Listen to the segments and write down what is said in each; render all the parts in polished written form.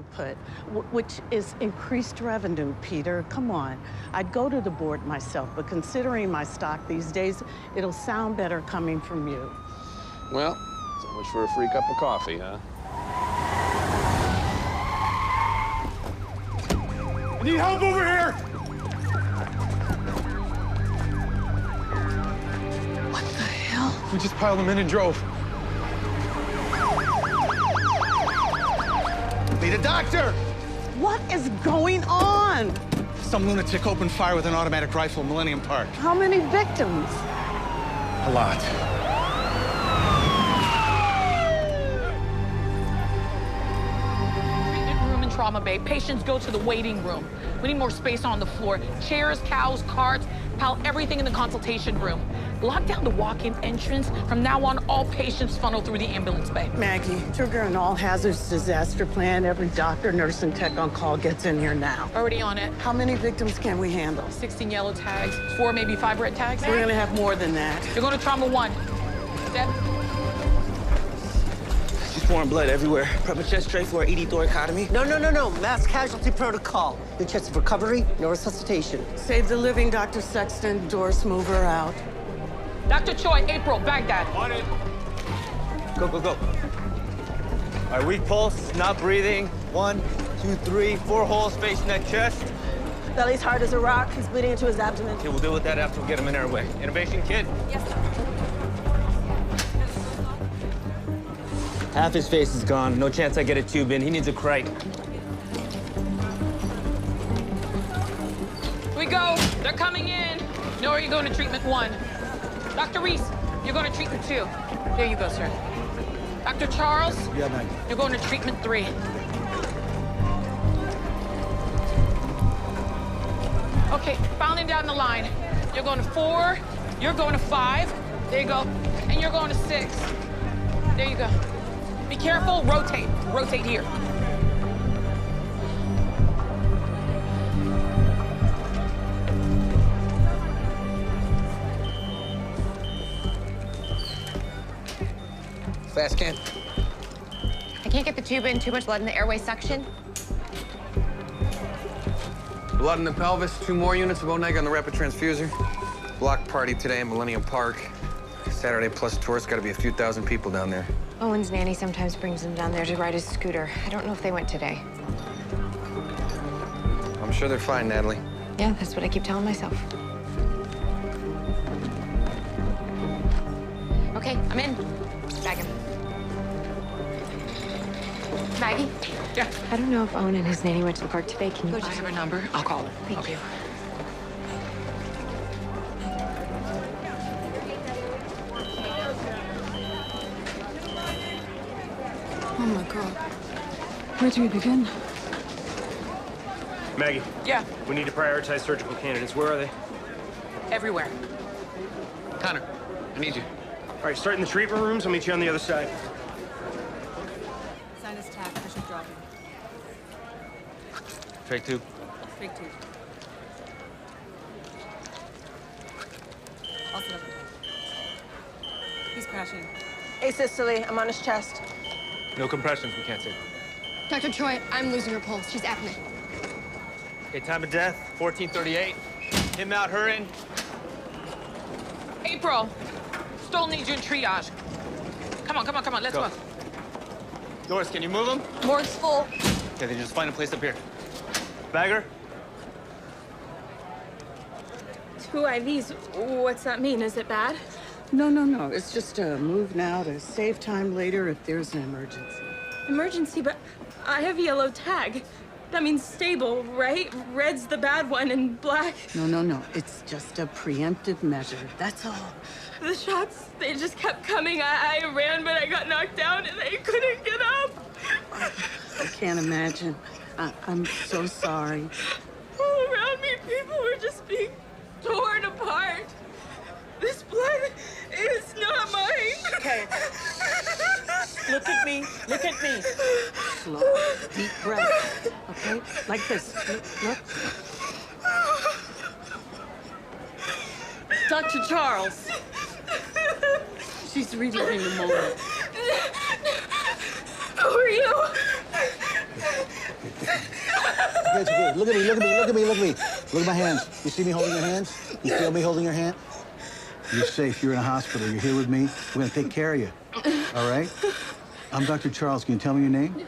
output, which is increased revenue, Peter. Come on. I'd go to the board myself, but considering my stock these days, it'll sound better coming from you. Well, so much for a free cup of coffee, huh? I need help over here! What the hell? We just piled them in and drove. Need a doctor! What is going on? Some lunatic opened fire with an automatic rifle in Millennium Park. How many victims? A lot. Treatment room and trauma bay. Patients go to the waiting room. We need more space on the floor. Chairs, towels, carts, pile everything in the consultation room. Lock down the walk-in entrance. From now on, all patients funnel through the ambulance bay. Maggie, trigger an all-hazards disaster plan. Every doctor, nurse, and tech on call gets in here now. Already on it. How many victims can we handle? 16 yellow tags, 4, maybe 5 red tags. We're gonna have more than that. You're going to trauma 1. Step. Just pouring blood everywhere. Proper chest tray for ED thoracotomy. No. Mass casualty protocol. No chance of recovery, no resuscitation. Save the living, Dr. Sexton. Doris, move her out. Dr. Choi, April, Baghdad. On it. Go. All right, weak pulse, not breathing. 1, 2, 3, 4 holes facing that chest. Belly's hard as a rock. He's bleeding into his abdomen. Okay, we'll deal with that after we get him in our way. Innovation kit. Yes, sir. Half his face is gone. No chance I get a tube in. He needs a crate. Here we go. They're coming in. Nora, you're going to treatment 1. Dr. Reese, you're going to treatment 2. There you go, sir. Dr. Charles, Yeah, Maggie. you're going to treatment 3. Okay, filing down the line. You're going to 4, you're going to 5. There you go. And you're going to 6. There you go. Be careful, rotate. Rotate here. Fast can. I can't get the tube in. Too much blood in the airway section. Blood in the pelvis, 2 more units of O-neg on the rapid transfuser. Block party today in Millennium Park. Saturday plus tourists, got to be a few thousand people down there. Owen's nanny sometimes brings him down there to ride his scooter. I don't know if they went today. I'm sure they're fine, Natalie. Yeah, that's what I keep telling myself. Okay, I'm in. Bag him. Maggie? Yeah. I don't know if Owen and his nanny went to the park today. Can you I have her number. I'll call her. Thank you. Oh my God. Where do we begin? Maggie, Yeah, we need to prioritize surgical candidates. Where are they? everywhere. Connor, I need you. All right, start in the treatment rooms. I'll meet you on the other side. Sinus tag, pressure dropping. Trach 2. Big tube. Also up. He's crashing. Asystole. I'm on his chest. No compressions, we can't say. Dr. Choi, I'm losing her pulse. She's apnea. Okay, time of death, 1438. Him out, her in. April, Stoll needs you in triage. Come on, let's go. Doris, can you move him? Morgue's full. Okay, then just find a place up here. Bagger? 2 IVs. What's that mean? Is it bad? No. It's just a move now to save time later if there's an emergency. Emergency, but I have yellow tag. That means stable, right? Red's the bad one and black. No. It's just a preemptive measure. That's all. The shots, they just kept coming. I ran, but I got knocked down and I couldn't get up. I can't imagine. I'm so sorry. All around me, people were just being torn apart. This blood is not mine. Okay. Look at me. Slow, deep breath. Okay? Like this. Look. Dr. Charles. She's reliving the moment. Who are you? okay. Look at me, look at me, look at me, look at me. Look at my hands. You see me holding your hands? You feel me holding your hand? You're safe. You're in a hospital. You're here with me. We're going to take care of you. All right? I'm Dr. Charles. Can you tell me your name?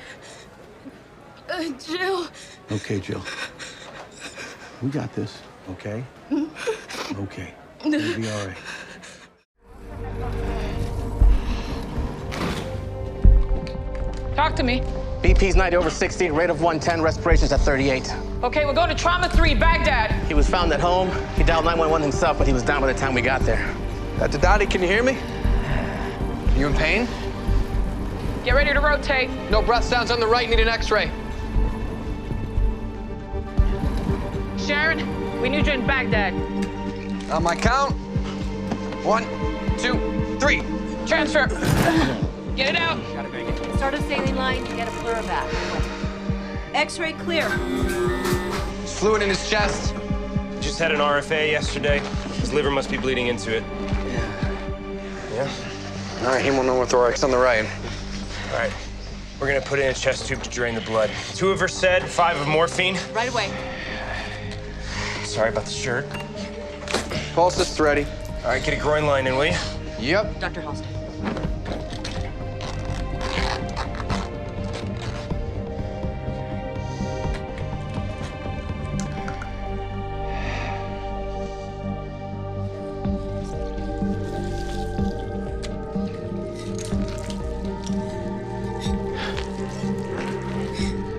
Jill. Okay, Jill. We got this, okay? Okay. You'll be all right. Talk to me. BP's 90/60, rate of 110, respirations at 38. Okay, we'll go to trauma 3, Baghdad. He was found at home. He dialed 911 himself, but he was down by the time we got there. Dr. Dottie, can you hear me? Are you in pain? Get ready to rotate. No breath sounds on the right. Need an x-ray. Sharon, we need you in Baghdad. On my count. 1, 2, 3. Transfer. Get it out. Start a saline line to get a pleurovac. X-ray clear. There's fluid in his chest. Just had an RFA yesterday. His liver must be bleeding into it. Yeah? All right, hemopneumothorax on the right. All right. We're gonna put in a chest tube to drain the blood. 2 of Versed, 5 of morphine. Right away. Sorry about the shirt. Pulse is ready. All right, get a groin line in, will you? Yep. Dr. Halston.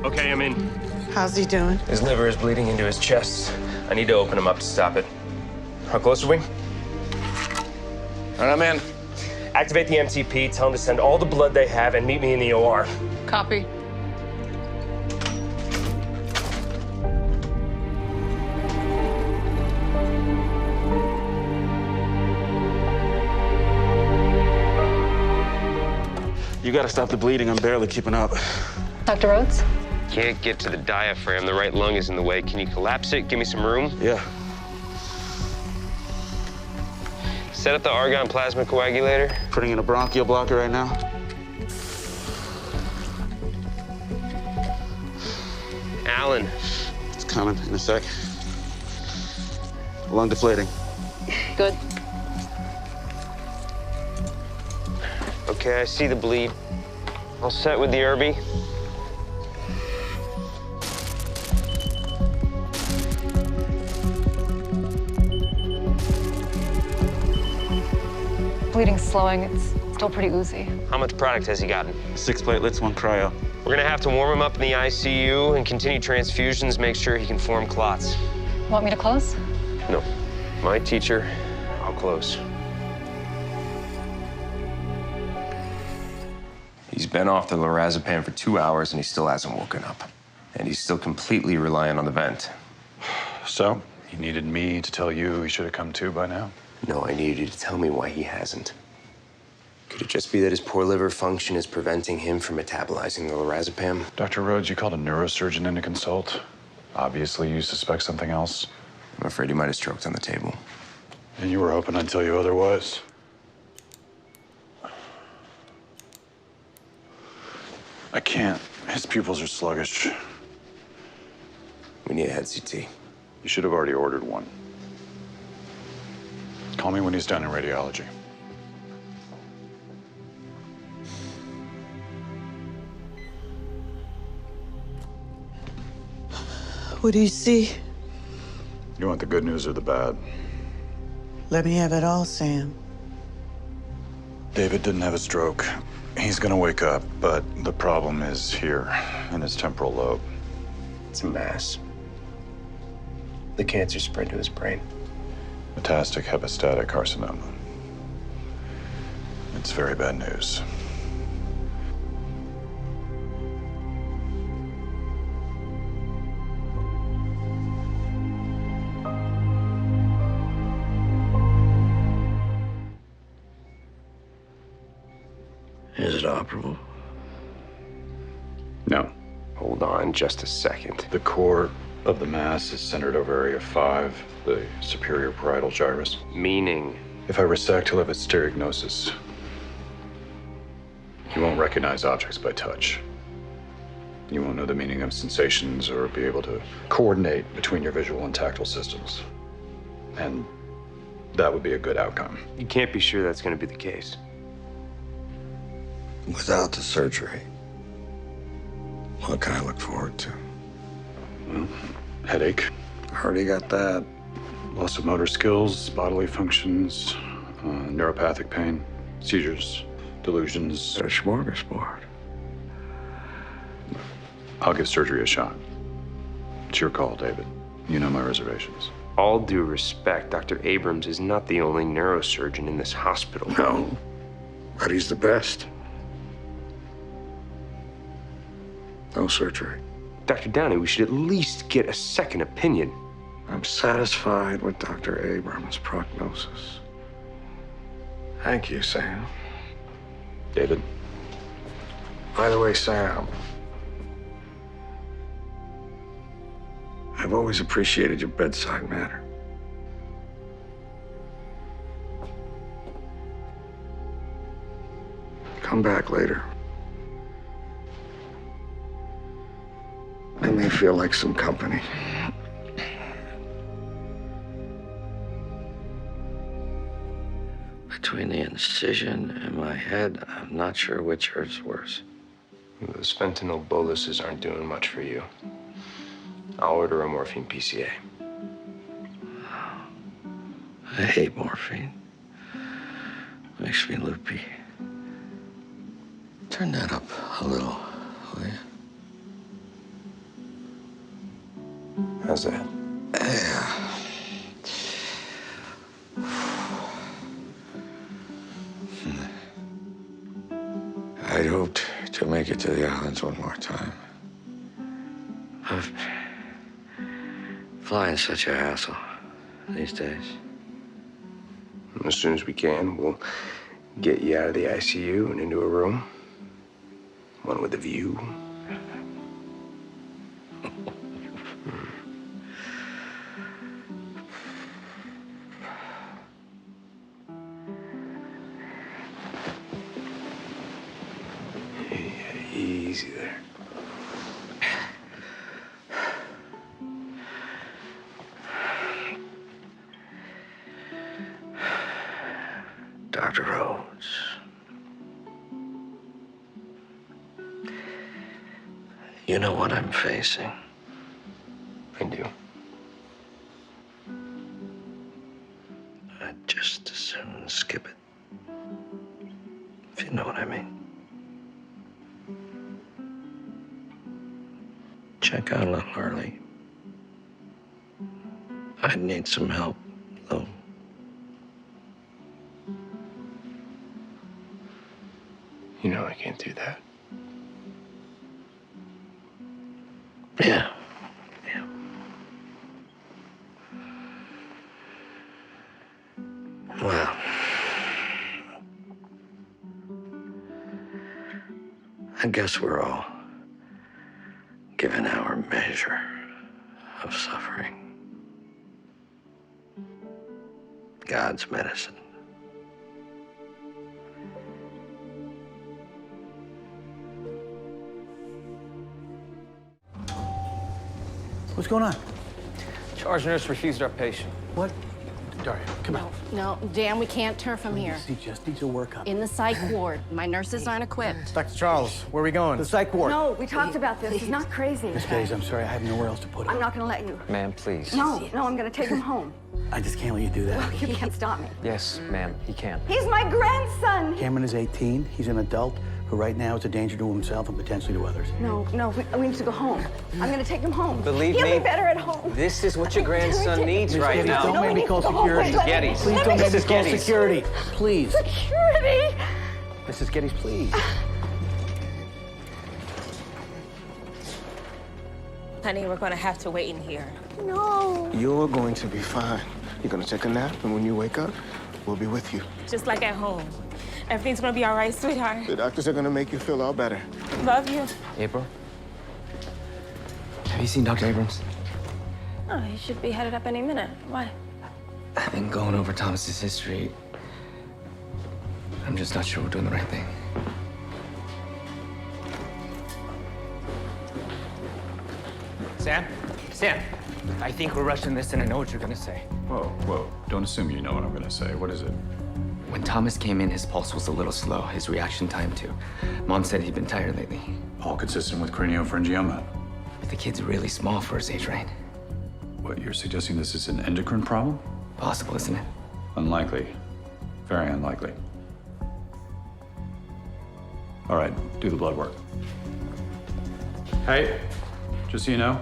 Okay, I'm in. How's he doing? His liver is bleeding into his chest. I need to open him up to stop it. How close are we? All right, I'm in. Activate the MTP, tell them to send all the blood they have and meet me in the OR. Copy. You gotta stop the bleeding. I'm barely keeping up. Dr. Rhodes? Can't get to the diaphragm. The right lung is in the way. Can you collapse it? Give me some room. Yeah. Set up the argon plasma coagulator. Putting in a bronchial blocker right now. Alan. It's coming in a sec. Lung deflating. Good. Okay, I see the bleed. All set with the Irby. Bleeding's slowing. It's still pretty oozy. How much product has he gotten? 6 platelets, 1 cryo. We're gonna have to warm him up in the ICU and continue transfusions, make sure he can form clots. Want me to close? No. My teacher, I'll close. He's been off the lorazepam for 2 hours and he still hasn't woken up. And he's still completely reliant on the vent. So, he needed me to tell you he should have come to by now? No, I needed you to tell me why he hasn't. Could it just be that his poor liver function is preventing him from metabolizing the lorazepam? Dr. Rhodes, you called a neurosurgeon in to consult. Obviously, you suspect something else. I'm afraid he might have stroked on the table. And you were hoping I'd tell you otherwise. I can't. His pupils are sluggish. We need a head CT. You should have already ordered one. Call me when he's done in radiology. What do you see? You want the good news or the bad? Let me have it all, Sam. David didn't have a stroke. He's gonna wake up, but the problem is here, in his temporal lobe. It's a mass. The cancer spread to his brain. Metastatic hepastatic carcinoma. It's very bad news. Is it operable? No. Hold on just a second. The core of the mass is centered over area 5, the superior parietal gyrus. Meaning? If I resect, he'll have a stereognosis. He won't recognize objects by touch. You won't know the meaning of sensations or be able to coordinate between your visual and tactile systems. And that would be a good outcome. You can't be sure that's going to be the case. Without the surgery, what can I look forward to? Well, headache. Already got that. Loss of motor skills, bodily functions, neuropathic pain, seizures, delusions. A smorgasbord. I'll give surgery a shot. It's your call, David. You know my reservations. All due respect, Dr. Abrams is not the only neurosurgeon in this hospital. No, but he's the best. No surgery. Dr. Downey, we should at least get a second opinion. I'm satisfied with Dr. Abrams' prognosis. Thank you, Sam. David. By the way, Sam, I've always appreciated your bedside manner. Come back later. I may feel like some company. Between the incision and my head, I'm not sure which hurts worse. Those fentanyl boluses aren't doing much for you. I'll order a morphine PCA. I hate morphine. Makes me loopy. Turn that up a little, will you? How's that? Yeah. I'd hoped to make it to the islands one more time. Flying's such a hassle these days. As soon as we can, we'll get you out of the ICU and into a room. One with a view. Easy there. Dr. Rhodes. You know what I'm facing? I do. I'd just as soon skip it. If you know what I mean. Check out a little early. I'd need some help, though. You know I can't do that. Yeah. Well, I guess we're all given our measure of suffering. God's medicine. What's going on? Charge nurse refused our patient. What? Daria, come on. No, Dan, we can't turn from here. He just needs to work up. In the psych ward. My nurses aren't equipped. Dr. Charles, where are we going? The psych ward. No, we talked about this. He's not crazy. Miss Gaze, I'm sorry. I have nowhere else to put him. I'm not going to let you. Ma'am, please. No, I'm going to take him home. I just can't let you do that. Well, you can't stop me. Yes, ma'am, he can. He's my grandson. Cameron is 18. He's an adult who right now is a danger to himself and potentially to others. No, we need to go home. I'm going to take him home. Believe He'll me, be better at home. This is what your grandson needs right now. Don't make me call security. Mrs. Geddes. Please don't make me call security. Please. Security. Mrs. Geddes, please. Honey, we're going to have to wait in here. No. You're going to be fine. You're going to take a nap, and when you wake up, we'll be with you. Just like at home. Everything's going to be all right, sweetheart. The doctors are going to make you feel all better. Love you. April? Have you seen Dr. Abrams? Oh, he should be headed up any minute. Why? I've been going over Thomas's history. I'm just not sure we're doing the right thing. Sam? Sam, I think we're rushing this and I know what you're gonna say. Whoa, whoa. Don't assume you know what I'm gonna say. What is it? When Thomas came in, his pulse was a little slow. His reaction time, too. Mom said he'd been tired lately. All consistent with craniopharyngioma. But the kid's really small for his age, right? What, you're suggesting this is an endocrine problem? Possible, isn't it? Unlikely. Very unlikely. All right, do the blood work. Hey, just so you know,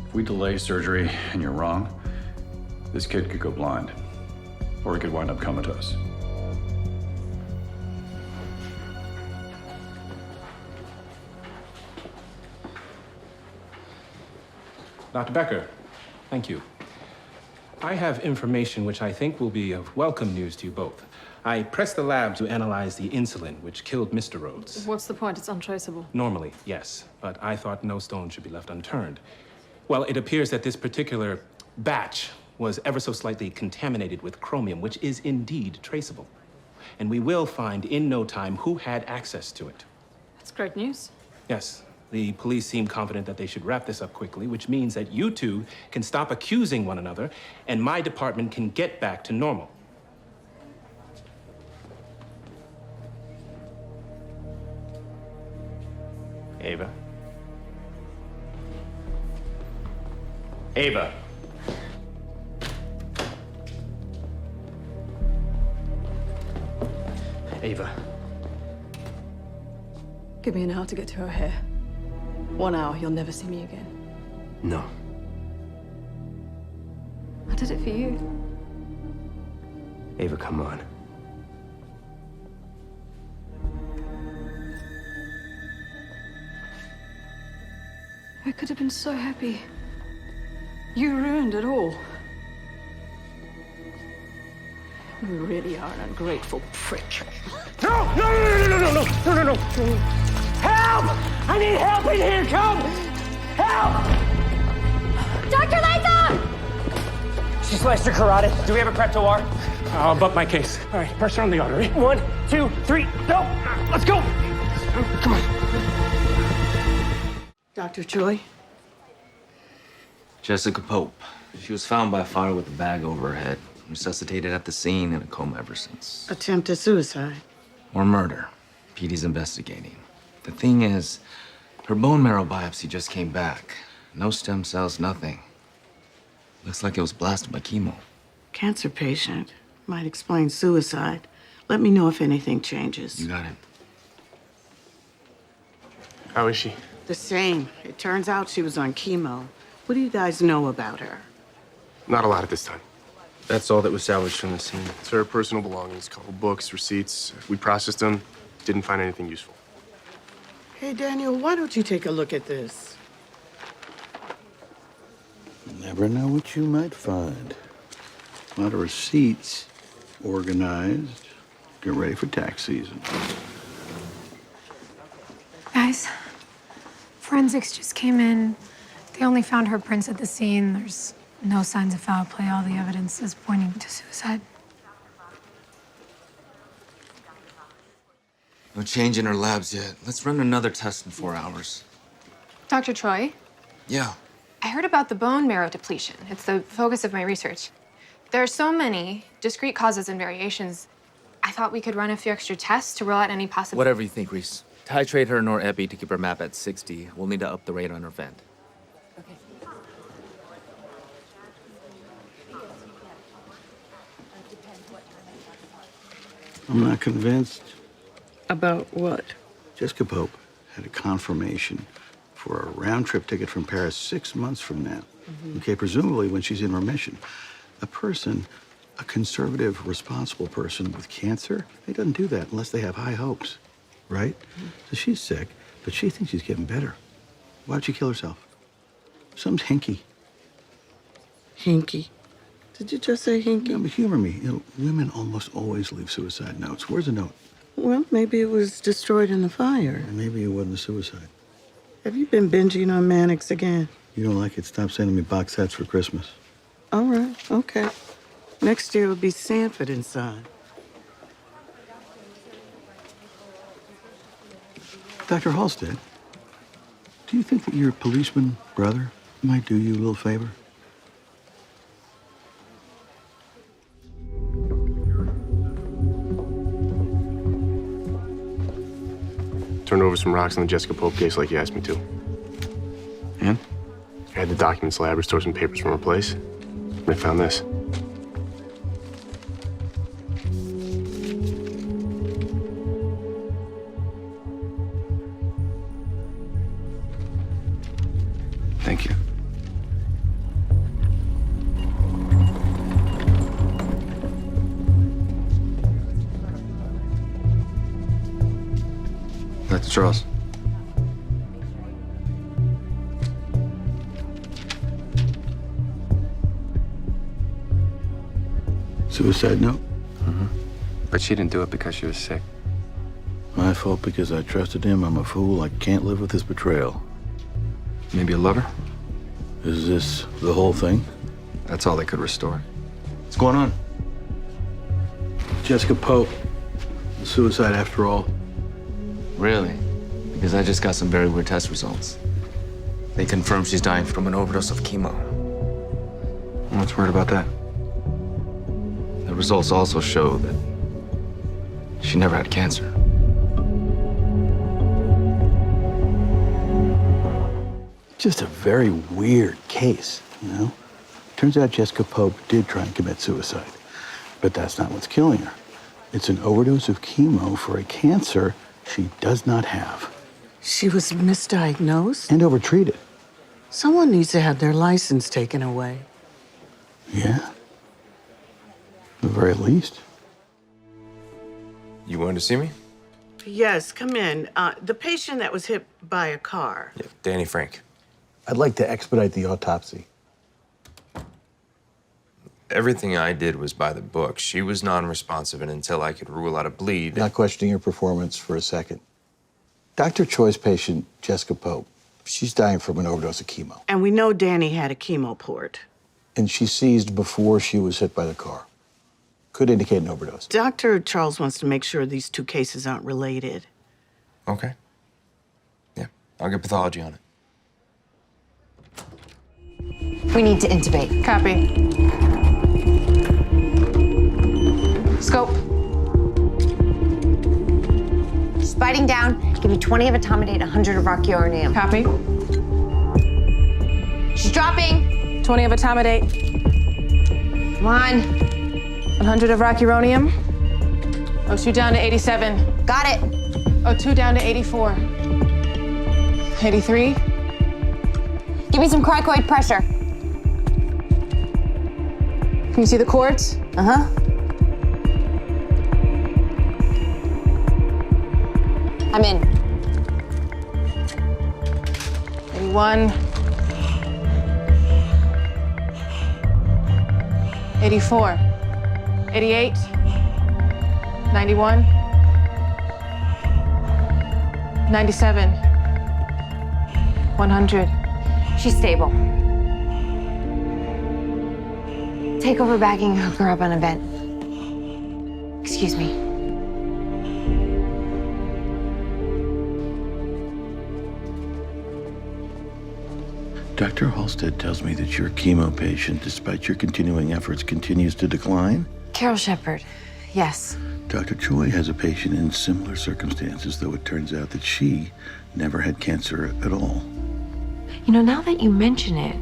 if we delay surgery and you're wrong, this kid could go blind. Or he could wind up comatose. Dr. Becker, thank you. I have information which I think will be of welcome news to you both. I pressed the lab to analyze the insulin which killed Mr. Rhodes. What's the point? It's untraceable. Normally, yes, but I thought no stone should be left unturned. Well, it appears that this particular batch was ever so slightly contaminated with chromium, which is indeed traceable. And we will find in no time who had access to it. That's great news. Yes, the police seem confident that they should wrap this up quickly, which means that you two can stop accusing one another and my department can get back to normal. Ava? Ava? Ava. Give me an hour to get to her hair. 1 hour, you'll never see me again. No. I did it for you. Ava, come on. I could have been so happy. You ruined it all. You really are an ungrateful prick. No! No, no, no, no, no, no, no, no, no, no. Help! I need help in here, come! Help! Dr. Latham! She sliced her carotid. Do we have a Prepto R? I'll bump my case. All right, pressure on the artery. 1, 2, 3, go! Let's go! Come on. Dr. Troy? Jessica Pope. She was found by fire with a bag over her head. Resuscitated at the scene in a coma ever since. Attempted suicide. Or murder. PD's investigating. The thing is, her bone marrow biopsy just came back. No stem cells, nothing. Looks like it was blasted by chemo. Cancer patient. Might explain suicide. Let me know if anything changes. You got it. How is she? The same. It turns out she was on chemo. What do you guys know about her? Not a lot at this time. That's all that was salvaged from the scene. It's her personal belongings, a couple books, receipts. We processed them, didn't find anything useful. Hey, Daniel, why don't you take a look at this? You never know what you might find. A lot of receipts, organized. Get ready for tax season. Guys, forensics just came in. They only found her prints at the scene. There's no signs of foul play. All the evidence is pointing to suicide. No change in her labs yet. Let's run another test in 4 hours. Dr. Troy, Yeah. I heard about the bone marrow depletion. It's the focus of my research. There are so many discrete causes and variations. I thought we could run a few extra tests to rule out any possible. Whatever you think, Reese. Titrate her nor-epi to keep her map at 60. We'll need to up the rate on her vent. I'm not convinced. About what? Jessica Pope had a confirmation for a round-trip ticket from Paris 6 months from now. Okay, presumably when she's in remission. A person, a conservative, responsible person with cancer, they doesn't do that unless they have high hopes, right? So she's sick, but she thinks she's getting better. Why'd she kill herself? Something's hinky. Hinky? Did you just say hinky? No, but humor me. You know, women almost always leave suicide notes. Where's the note? Well, maybe it was destroyed in the fire. Or maybe it wasn't a suicide. Have you been binging on Mannix again? You don't like it? Stop sending me box sets for Christmas. All right, okay. Next year will be Sanford and Son. Dr. Halstead, Do you think that your policeman brother might do you a little favor? Turned over some rocks on the Jessica Pope case like you asked me to. And? I had the documents lab restore some papers from her place. And I found this. Thank you. Dr. Charles. Suicide note? Mm-hmm. But she didn't do it because she was sick. My fault because I trusted him. I'm a fool. I can't live with his betrayal. Maybe a lover? Is this the whole thing? That's all they could restore. What's going on? Jessica Pope. Suicide after all. Really? Because I just got some very weird test results. They confirm she's dying from an overdose of chemo. What's weird about that? The results also show that she never had cancer. Just a very weird case, you know? Turns out Jessica Pope did try and commit suicide, but that's not what's killing her. It's an overdose of chemo for a cancer she does not have. She was misdiagnosed? And overtreated. Someone needs to have their license taken away. Yeah. At the very least. You wanted to see me? Yes, come in. The patient that was hit by a car. Yeah, Danny Frank. I'd like to expedite the autopsy. Everything I did was by the book. She was non-responsive, and until I could rule out a bleed... Not questioning your performance for a second. Dr. Choi's patient, Jessica Pope, she's dying from an overdose of chemo. And we know Danny had a chemo port. And she seized before she was hit by the car. Could indicate an overdose. Dr. Charles wants to make sure these two cases aren't related. Okay. Yeah, I'll get pathology on it. We need to intubate. Copy. Scope. She's biting down. Give me 20 of etomidate, 100 of rocuronium. Copy. She's dropping. 20 of etomidate. Come on. 100 of rocuronium. O2 down to 87. Got it. O2 down to 84. 83. Give me some cricoid pressure. Can you see the cords? Uh-huh. I'm in. 81. 84. 88. 91. 97. 100. She's stable. Take over bagging and hook her up on a vent. Excuse me. Dr. Halstead tells me that your chemo patient, despite your continuing efforts, continues to decline? Carol Shepard, yes. Dr. Choi has a patient in similar circumstances, though it turns out that she never had cancer at all. You know, now that you mention it,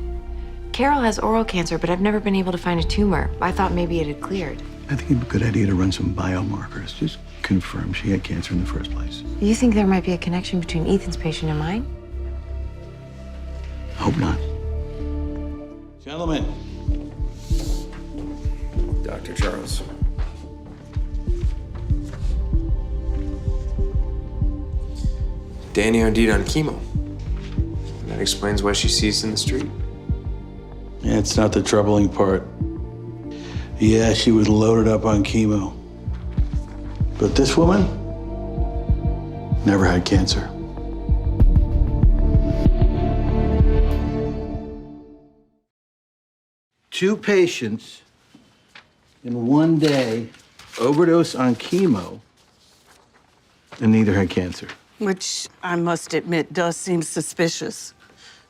Carol has oral cancer, but I've never been able to find a tumor. I thought maybe it had cleared. I think it'd be a good idea to run some biomarkers. Just confirm she had cancer in the first place. You think there might be a connection between Ethan's patient and mine? Hope not. Gentlemen. Dr. Charles. Danny OD'd on chemo. And that explains why she seized in the street. Yeah, it's not the troubling part. Yeah, she was loaded up on chemo. But this woman never had cancer. Two patients in one day overdose on chemo, and neither had cancer. Which I must admit does seem suspicious.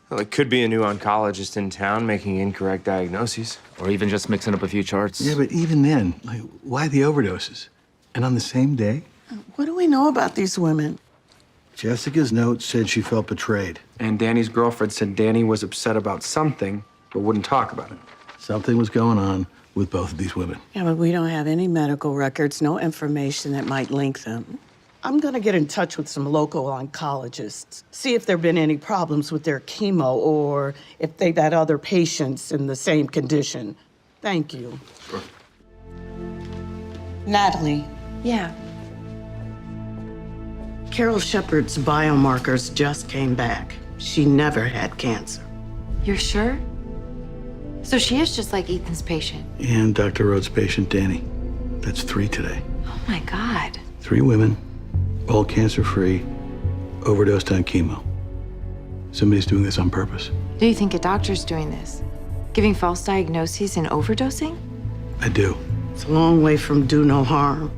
Well, it could be a new oncologist in town making incorrect diagnoses. Or even just mixing up a few charts. Yeah, but even then, like, why the overdoses? And on the same day? What do we know about these women? Jessica's note said she felt betrayed. And Danny's girlfriend said Danny was upset about something, but wouldn't talk about it. Something was going on with both of these women. Yeah, but we don't have any medical records, no information that might link them. I'm gonna get in touch with some local oncologists, see if there've been any problems with their chemo or if they've had other patients in the same condition. Thank you. Sure. Natalie. Yeah. Carol Shepard's biomarkers just came back. She never had cancer. You're sure? So she is just like Ethan's patient. And Dr. Rhodes' patient, Danny. That's 3 today. Oh my God. 3 women, all cancer-free, overdosed on chemo. Somebody's doing this on purpose. Do you think a doctor's doing this? Giving false diagnoses and overdosing? I do. It's a long way from do no harm.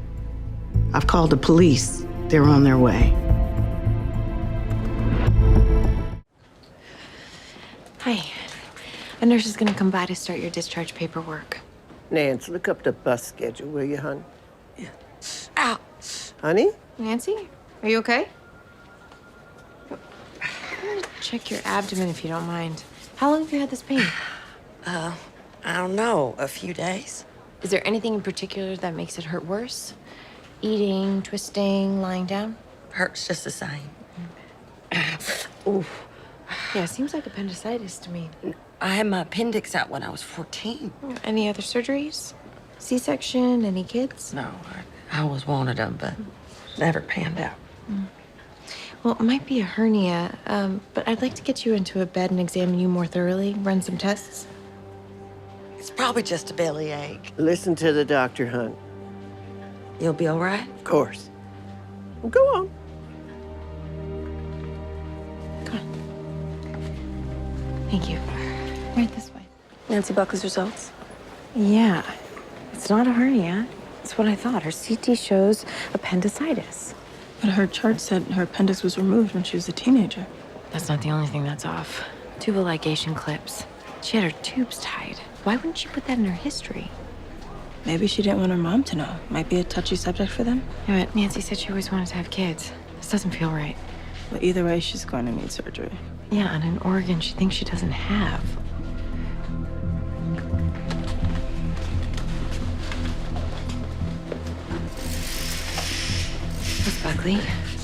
I've called the police. They're on their way. Hi. A nurse is gonna come by to start your discharge paperwork. Nance, look up the bus schedule, will you, hon? Yeah. Ow. Honey? Nancy, are you okay? I'm gonna check your abdomen if you don't mind. How long have you had this pain? I don't know, a few days. Is there anything in particular that makes it hurt worse? Eating, twisting, lying down? Hurts just the same. Ooh. Yeah, it seems like appendicitis to me. I had my appendix out when I was 14. Any other surgeries? C-section? Any kids? No, I always wanted them, but never panned out. Well, it might be a hernia, but I'd like to get you into a bed and examine you more thoroughly, run some tests. It's probably just a bellyache. Listen to the doctor, hon. You'll be all right? Of course. Go on. Thank you. Right this way. Nancy Buckley's results? Yeah. It's not a hernia. It's what I thought. Her CT shows appendicitis. But her chart said her appendix was removed when she was a teenager. That's not the only thing that's off. Tubal ligation clips. She had her tubes tied. Why wouldn't she put that in her history? Maybe she didn't want her mom to know. Might be a touchy subject for them. Yeah, but Nancy said she always wanted to have kids. This doesn't feel right. But either way, she's going to need surgery. Yeah, and an organ she thinks she doesn't have. Miss Buckley,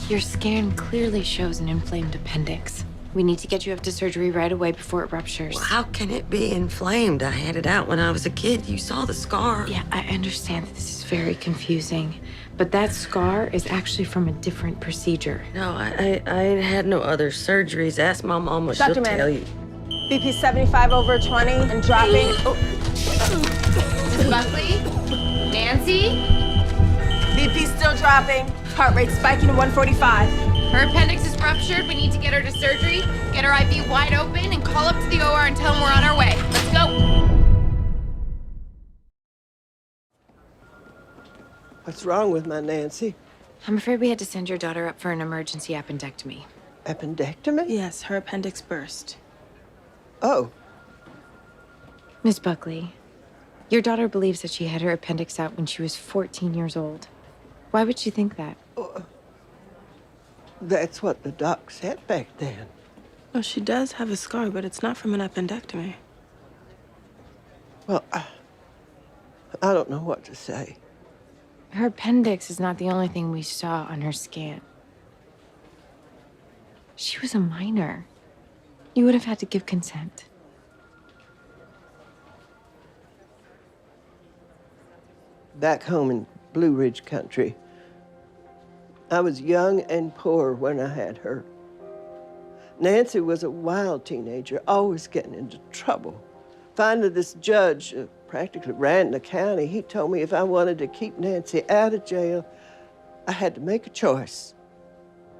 your scan clearly shows an inflamed appendix. We need to get you up to surgery right away before it ruptures. Well, how can it be inflamed? I had it out when I was a kid. You saw the scar. Yeah, I understand that this is very confusing, but that scar is actually from a different procedure. No, I ain't had no other surgeries. Ask my mama, she'll Dr. Mann. tell you. BP 75/20 and dropping. Miss Buckley? Nancy? BP still dropping. Heart rate spiking to 145. Her appendix is ruptured. We need to get her to surgery, get her IV wide open, and call up to the OR and tell them we're on our way. Let's go. What's wrong with my Nancy? I'm afraid we had to send your daughter up for an emergency appendectomy. Appendectomy? Yes, her appendix burst. Oh. Miss Buckley, your daughter believes that she had her appendix out when she was 14 years old. Why would she think that? That's what the doc said back then. Well, she does have a scar, but it's not from an appendectomy. Well, I don't know what to say. Her appendix is not the only thing we saw on her scan. She was a minor. You would have had to give consent. Back home in Blue Ridge country, I was young and poor when I had her. Nancy was a wild teenager, always getting into trouble. Finally, this judge practically ran the county. He told me if I wanted to keep Nancy out of jail, I had to make a choice.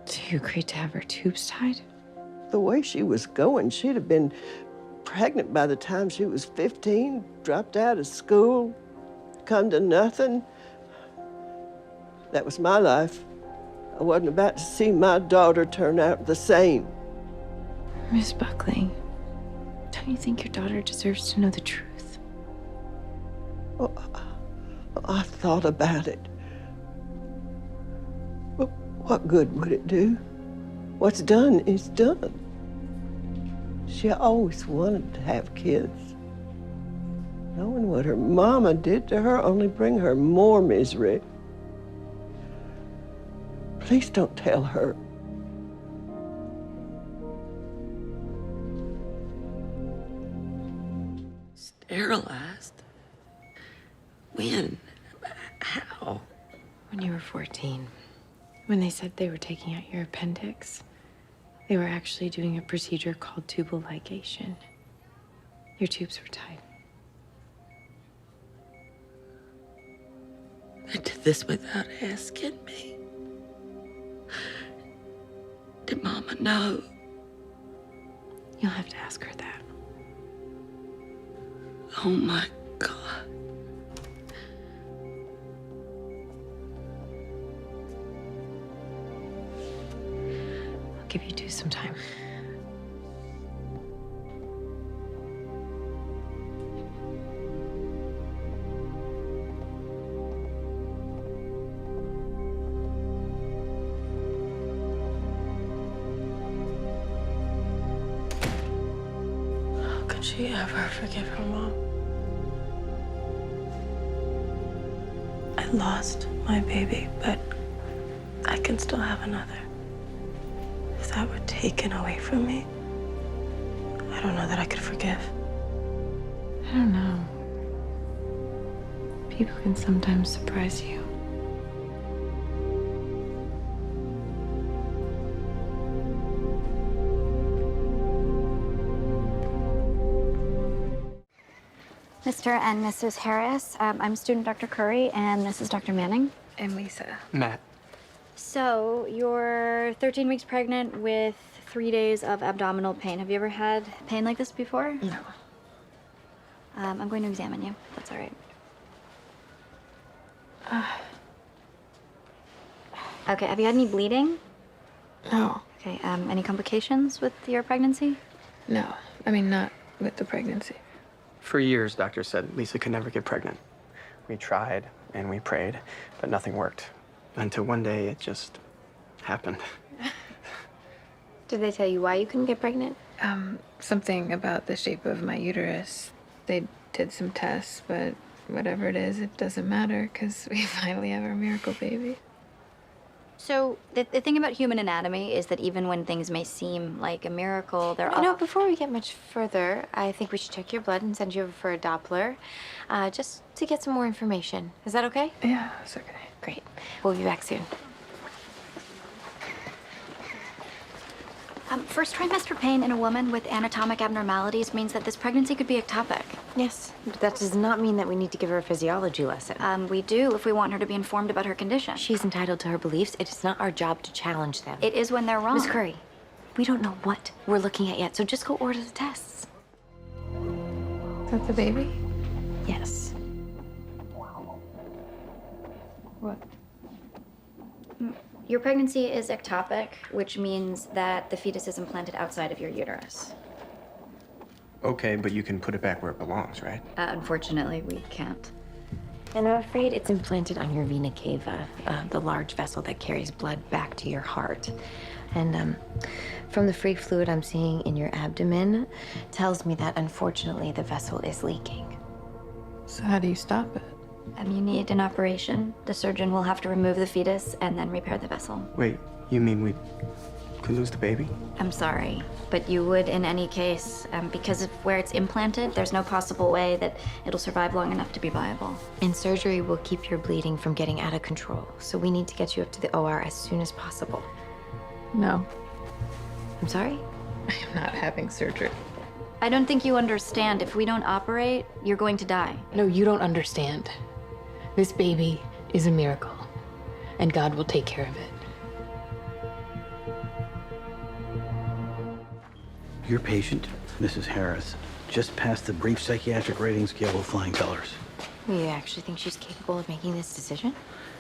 So you agreed to have her tubes tied? The way she was going, she'd have been pregnant by the time she was 15, dropped out of school, come to nothing. That was my life. I wasn't about to see my daughter turn out the same. Miss Buckley, don't you think your daughter deserves to know the truth? Oh, I thought about it. But what good would it do? What's done is done. She always wanted to have kids. Knowing what her mama did to her only bring her more misery. Please don't tell her. Sterilized? When? How? When you were 14, when they said they were taking out your appendix, they were actually doing a procedure called tubal ligation. Your tubes were tied. They did this without asking me. Did Mama know? You'll have to ask her that. Oh my God. I'll give you two some time. How could she ever forgive her mom? I lost my baby, but I can still have another. If that were taken away from me, I don't know that I could forgive. I don't know. People can sometimes surprise you. Mr. and Mrs. Harris, I'm student Dr. Curry, and this is Dr. Manning. And Lisa. Matt. So, you're 13 weeks pregnant with 3 days of abdominal pain. Have you ever had pain like this before? No. I'm going to examine you. That's all right. Okay, have you had any bleeding? No. Okay, any complications with your pregnancy? No. I mean, not with the pregnancy. For years, doctors said Lisa could never get pregnant. We tried and we prayed, but nothing worked. Until one day, it just happened. Did they tell you why you couldn't get pregnant? Something about the shape of my uterus. They did some tests, but whatever it is, it doesn't matter because we finally have our miracle baby. So, the thing about human anatomy is that even when things may seem like a miracle, there are... No, before we get much further, I think we should check your blood and send you over for a Doppler, just to get some more information. Is that okay? Yeah, it's okay. Great. We'll be back soon. First trimester pain in a woman with anatomic abnormalities means that this pregnancy could be ectopic. Yes, but that does not mean that we need to give her a physiology lesson. We do if we want her to be informed about her condition. She's entitled to her beliefs. It is not our job to challenge them. It is when they're wrong. Miss Curry, we don't know what we're looking at yet, so just go order the tests. Is that the baby? Yes. What? Your pregnancy is ectopic, which means that the fetus is implanted outside of your uterus. Okay, but you can put it back where it belongs, right? Unfortunately, we can't. And I'm afraid it's implanted on your vena cava, the large vessel that carries blood back to your heart. And from the free fluid I'm seeing in your abdomen, tells me that unfortunately the vessel is leaking. So how do you stop it? You need an operation. The surgeon will have to remove the fetus and then repair the vessel. Wait, you mean we could lose the baby? I'm sorry, but you would in any case. Because of where it's implanted, there's no possible way that it'll survive long enough to be viable. And surgery will keep your bleeding from getting out of control. So we need to get you up to the OR as soon as possible. No. I'm sorry? I am not having surgery. I don't think you understand. If we don't operate, you're going to die. No, you don't understand. This baby is a miracle, and God will take care of it. Your patient, Mrs. Harris, just passed the brief psychiatric rating scale with flying colors. You actually think she's capable of making this decision?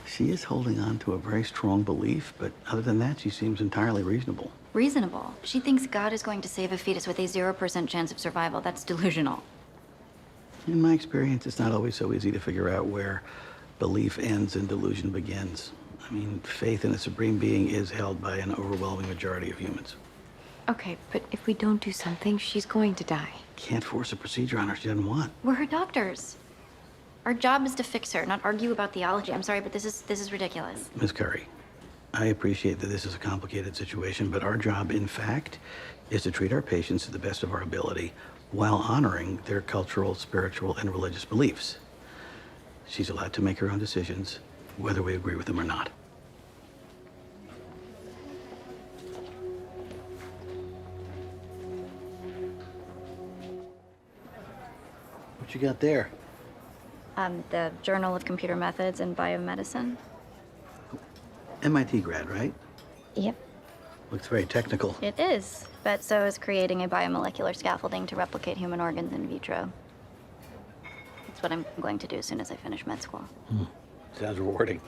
She is holding on to a very strong belief, but other than that, she seems entirely reasonable. Reasonable. She thinks God is going to save a fetus with a 0% chance of survival. That's delusional. In my experience, it's not always so easy to figure out where belief ends and delusion begins. I mean, faith in a supreme being is held by an overwhelming majority of humans. Okay, but if we don't do something, she's going to die. Can't force a procedure on her she doesn't want. We're her doctors. Our job is to fix her, not argue about theology. I'm sorry, but this is ridiculous. Ms. Curry, I appreciate that this is a complicated situation, but our job, in fact, is to treat our patients to the best of our ability while honoring their cultural, spiritual, and religious beliefs. She's allowed to make her own decisions, whether we agree with them or not. What you got there? The Journal of Computer Methods in Biomedicine. MIT grad, right? Yep. Looks very technical. It is, but so is creating a biomolecular scaffolding to replicate human organs in vitro. That's what I'm going to do as soon as I finish med school. Sounds rewarding.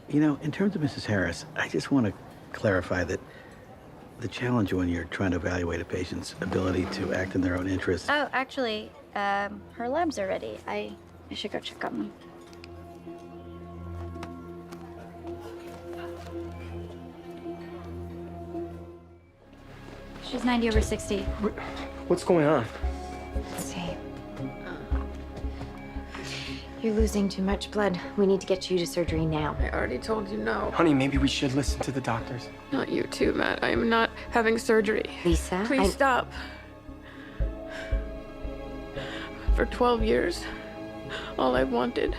You know, in terms of Mrs. Harris, I just want to clarify that the challenge when you're trying to evaluate a patient's ability to act in their own interests. Oh, actually, her labs are ready. I should go check on them. She's 90/60. What's going on? Let's see. You're losing too much blood. We need to get you to surgery now. I already told you no. Honey, maybe we should listen to the doctors. Not you too, Matt. I am not having surgery. Lisa, Please stop. For 12 years, all I wanted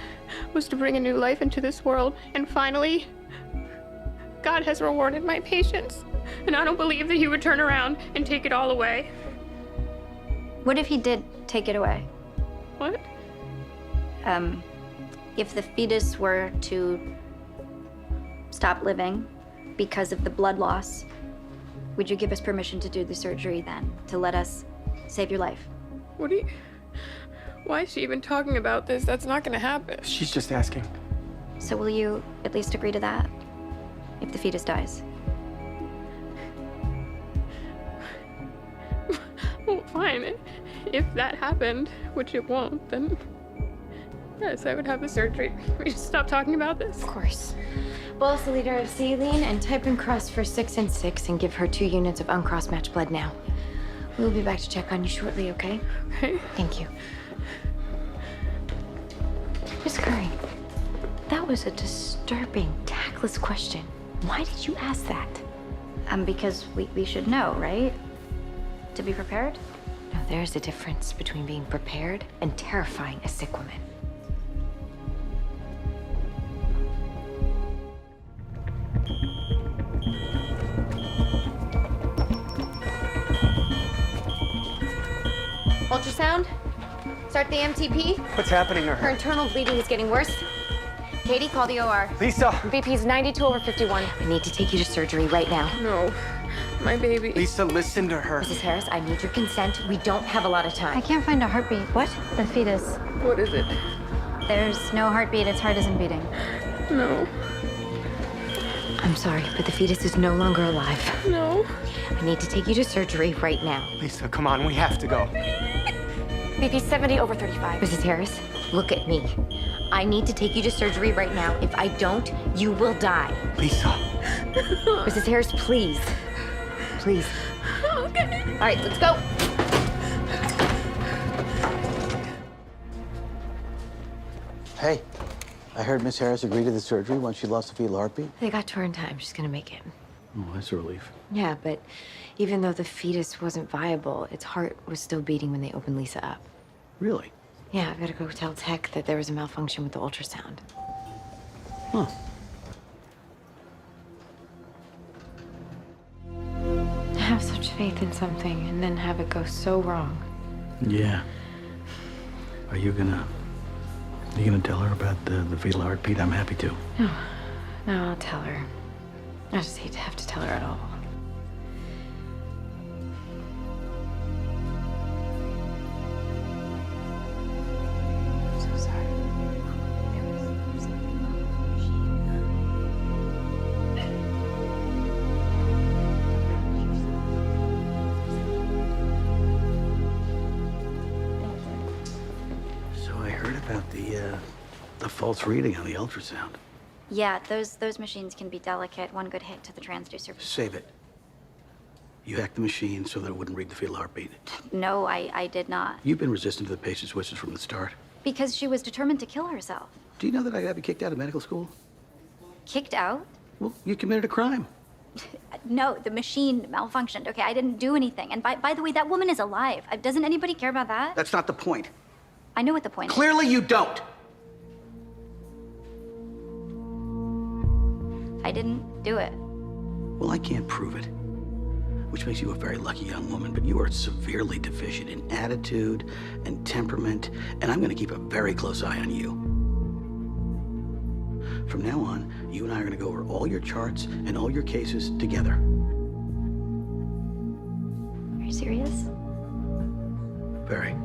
was to bring a new life into this world, and finally, God has rewarded my patience. And I don't believe that he would turn around and take it all away. What if he did take it away? What? If the fetus were to stop living because of the blood loss, would you give us permission to do the surgery then, to let us save your life? What do you... Why is she even talking about this? That's not gonna happen. She's just asking. So will you at least agree to that, if the fetus dies? Well, fine. If that happened, which it won't, then yes, I would have the surgery. We should stop talking about this. Of course. Bolus a liter of saline and type and cross for 6 and 6 and give her 2 units of uncrossed match blood now. We'll be back to check on you shortly, okay? Okay. Thank you. Miss Curry, that was a disturbing, tactless question. Why did you ask that? Because we should know, right? To be prepared? No, there's a difference between being prepared and terrifying a sick woman. Ultrasound? Start the MTP? What's happening to Her her? internal bleeding is getting worse. Katie, call the OR. Lisa! BP's 92/51. I need to take you to surgery right now. No, my baby. Lisa, listen to her. Mrs. Harris, I need your consent. We don't have a lot of time. I can't find a heartbeat. What? The fetus. What is it? There's no heartbeat. Its heart isn't beating. No. I'm sorry, but the fetus is no longer alive. No. I need to take you to surgery right now. Lisa, come on, we have to go. BP 70/35. Mrs. Harris, look at me. I need to take you to surgery right now. If I don't, you will die. Lisa. Mrs. Harris, please. Please. Okay. All right, let's go. Hey, I heard Miss Harris agreed to the surgery once she lost the fetal heartbeat. They got to her in time. She's gonna make it. Oh, that's a relief. Yeah, but even though the fetus wasn't viable, its heart was still beating when they opened Lisa up. Really? Yeah, I've got to go tell Tech that there was a malfunction with the ultrasound. Huh. To have such faith in something and then have it go so wrong. Yeah. Are you gonna tell her about the fetal heartbeat? I'm happy to. No, I'll tell her. I just hate to have to tell her at all. I'm so sorry. about the false reading on the ultrasound? Yeah, those machines can be delicate. One good hit to the transducer. Save it. You hacked the machine so that it wouldn't read the fetal heartbeat. No, I did not. You've been resistant to the patient's wishes from the start. Because she was determined to kill herself. Do you know that I got you kicked out of medical school? Kicked out? Well, you committed a crime. No, the machine malfunctioned. Okay, I didn't do anything. And by the way, that woman is alive. Doesn't anybody care about that? That's not the point. I know what the point is. Clearly you don't. I didn't do it. Well, I can't prove it. Which makes you a very lucky young woman, but you are severely deficient in attitude and temperament, and I'm gonna keep a very close eye on you. From now on, you and I are gonna go over all your charts and all your cases together. Are you serious? Very.